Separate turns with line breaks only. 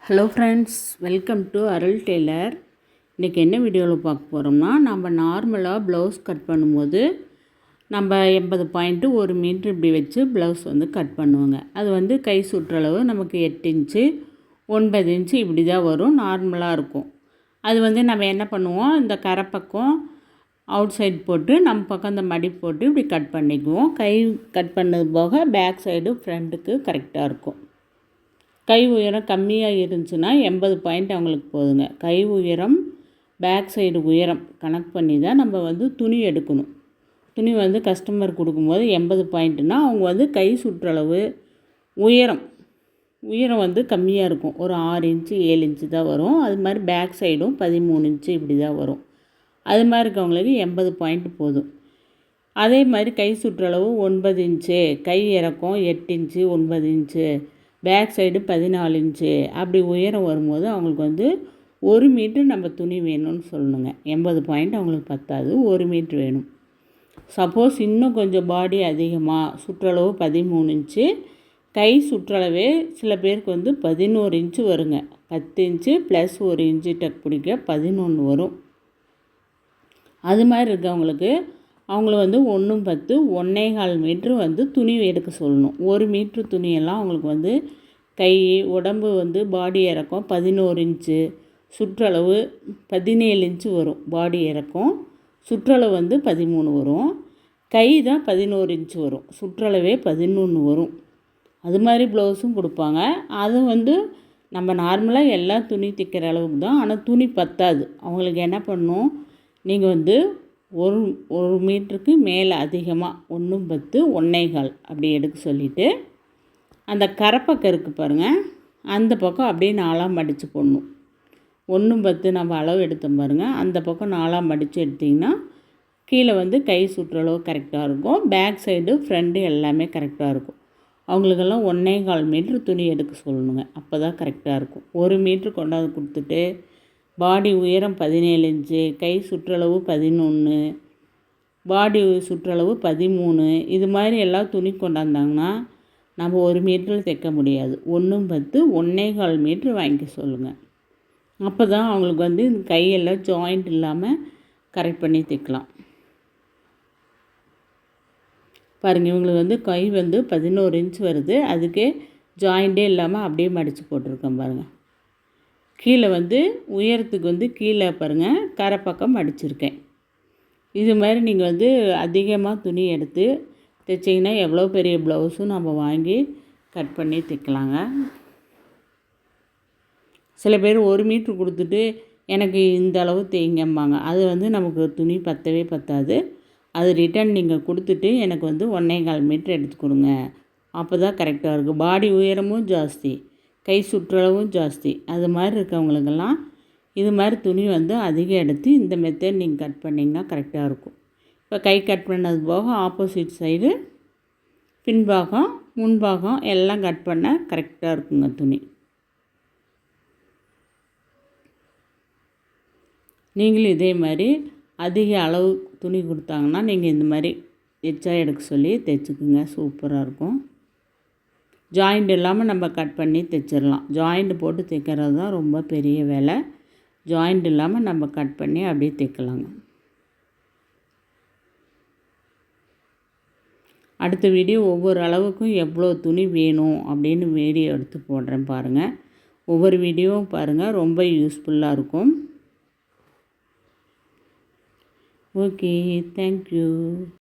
Hello friends, welcome to Arul tailor. இன்றைக்கி என்ன வீடியோவில் பார்க்க போகிறோம்னா, நம்ம நார்மலாக ப்ளவுஸ் கட் பண்ணும்போது நம்ம 80 பாயிண்ட்டு 1 மீட்ரு இப்படி வச்சு ப்ளவுஸ் கட் பண்ணுவோங்க. அது கை சுற்றளவு நமக்கு 8 இன்ச்சு 9 இன்ச்சு இப்படி தான் வரும், நார்மலாக இருக்கும். அது நம்ம என்ன பண்ணுவோம், இந்த கரை பக்கம் அவுட் சைடு போட்டு நம்ம பக்கம் இந்த மடி போட்டு இப்படி கட் பண்ணிக்குவோம். கை கட் பண்ணது போக பேக் சைடு ஃப்ரண்ட்டுக்கு கரெக்டாக இருக்கும். கை உயரம் கம்மியாக இருந்துச்சுன்னா 80 பாயிண்ட் அவங்களுக்கு போதுங்க. கை உயரம் பேக் சைடு உயரம் கணக்கு பண்ணி தான் நம்ம துணி எடுக்கணும். துணி கஸ்டமர் கொடுக்கும்போது 80 பாயிண்ட்டுனா அவங்க கை சுற்றளவு உயரம் கம்மியாக இருக்கும். ஒரு 6 இன்ச்சு 7 இன்ச்சு தான் வரும். அது மாதிரி பேக் சைடும் 13 இன்ச்சு இப்படி தான் வரும். அது மாதிரி இருக்கவங்களுக்கு 80 பாயிண்ட் போதும். அதே மாதிரி கை சுற்றளவு 9 இன்ச்சு, கை இறக்கம் 8 inch 9 inch, back side 14 inch அப்படி உயரம் வரும்போது அவங்களுக்கு 1 மீட்ரு நம்ம துணி வேணும்னு சொல்லணுங்க. 80 பாயிண்ட் அவங்களுக்கு பத்தாது, 1 மீட்ரு வேணும். சப்போஸ் இன்னும் கொஞ்சம் பாடி அதிகமாக சுற்றளவு 13 இன்ச்சு, கை சுற்றளவே சில பேருக்கு 11 இன்ச்சு வருங்க. 10 இன்ச்சு ப்ளஸ் 1 இன்ச்சு டக் பிடிக்க 11 வரும். அது மாதிரி இருக்கவங்களுக்கு அவங்கள 1 10 1.25 மீட்ரு துணி எடுக்க சொல்லணும். 1 மீட்ரு துணியெல்லாம் அவங்களுக்கு கை உடம்பு பாடி இறக்கம் 11 இன்ச்சு, சுற்றளவு 17 இன்ச்சு வரும். பாடி இறக்கம் சுற்றளவு 13 வரும். கை தான் 11 இன்ச்சு வரும், சுற்றளவே 11 வரும். அது மாதிரி ப்ளவுஸும் கொடுப்பாங்க. அது நம்ம நார்மலாக எல்லா துணி தைக்கிற அளவுக்கு தான். ஆனால் துணி பத்தாது. அவங்களுக்கு என்ன பண்ணணும், நீங்கள் ஒரு மீட்டருக்கு மேலே அதிகமாக 1 10 1.25 அப்படி எடுக்க சொல்லிவிட்டு, அந்த கரைப்பக்கம் இருக்குது பாருங்கள், அந்த பக்கம் அப்படியே 4ஆக மடித்து போடணும். 1 10 நம்ம அளவு எடுத்தோம் பாருங்கள், அந்த பக்கம் 4ஆக மடித்து எடுத்திங்கன்னா கீழே கை சுற்றளவு கரெக்டாக இருக்கும். பேக் சைடு ஃப்ரண்ட்டு எல்லாமே கரெக்டாக இருக்கும். அவங்களுக்கெல்லாம் 1.25 மீட்ரு துணி எடுக்க சொல்லணுங்க. அப்போ தான் கரெக்டாக இருக்கும். 1 மீட்ரு கொண்டாந்து கொடுத்துட்டு பாடி உயரம் 17 இன்ச்சு, கை சுற்றளவு 11, பாடி சுற்றளவு 13 இது மாதிரி எல்லாம் துணி கொண்டாந்தாங்கன்னா நம்ம 1 மீட்டரில் தைக்க முடியாது. 1 10 1.25 மீட்ரு வாங்கிக்க சொல்லுங்கள். அப்போ தான் அவங்களுக்கு இந்த கையெல்லாம் ஜாயிண்ட் இல்லாமல் கரெக்ட் பண்ணி தைக்கலாம். பாருங்கள், இவங்களுக்கு கை 11 இன்ச் வருது. அதுக்கு ஜாயிண்ட்டே இல்லாமல் அப்படியே மடித்து போட்டிருக்கேன் பாருங்கள். கீழே உயரத்துக்கு கீழே பாருங்கள் கரை பக்கம் மடிச்சிருக்கேன். இது மாதிரி நீங்கள் அதிகமாக துணி எடுத்து தைச்சிங்கன்னா எவ்வளோ பெரிய ப்ளவுஸும் நம்ம வாங்கி கட் பண்ணி தைக்கலாங்க. சில பேர் 1 மீட்ரு கொடுத்துட்டு எனக்கு இந்த அளவு தைங்கம்பாங்க. அது நமக்கு துணி பத்தவே பத்தாது. அது ரிட்டன் நீங்கள் கொடுத்துட்டு எனக்கு 1.25 மீட்ரு எடுத்து கொடுங்க. அப்போ தான் கரெக்டாக இருக்கும். பாடி உயரமும் ஜாஸ்தி, கை சுற்றளவும் ஜாஸ்தி. அது மாதிரி இருக்கவங்களுக்கெல்லாம் இது மாதிரி துணி அதிகம் எடுத்து இந்த மெத்தட் நீங்கள் கட் பண்ணிங்கன்னா கரெக்டாக இருக்கும். இப்போ கை கட் பண்ணது போக ஆப்போசிட் சைடு பின்பாகம் முன்பாகம் எல்லாம் கட் பண்ண கரெக்டாக இருக்குங்க துணி. நீங்களும் இதே மாதிரி அதிக அளவு துணி கொடுத்தாங்கன்னா நீங்கள் இந்த மாதிரி எச்சா எடுக்க சொல்லி தைச்சிக்குங்க. சூப்பராக இருக்கும். ஜாயிண்ட் இல்லாமல் நம்ம கட் பண்ணி தைச்சிடலாம். ஜாயிண்ட் போட்டு தைக்கிறது தான் ரொம்ப பெரிய வேலை. ஜாயிண்ட் இல்லாமல் நம்ம கட் பண்ணி அப்படியே தைக்கலாங்க. அடுத்த வீடியோ ஒவ்வொரு அளவுக்கும் எவ்வளோ துணி வேணும் அப்படின்னு வீடியோ எடுத்து போடுறேன் பாருங்கள். ஒவ்வொரு வீடியோவும் பாருங்கள், ரொம்ப யூஸ்ஃபுல்லாக இருக்கும். Okay, thank you.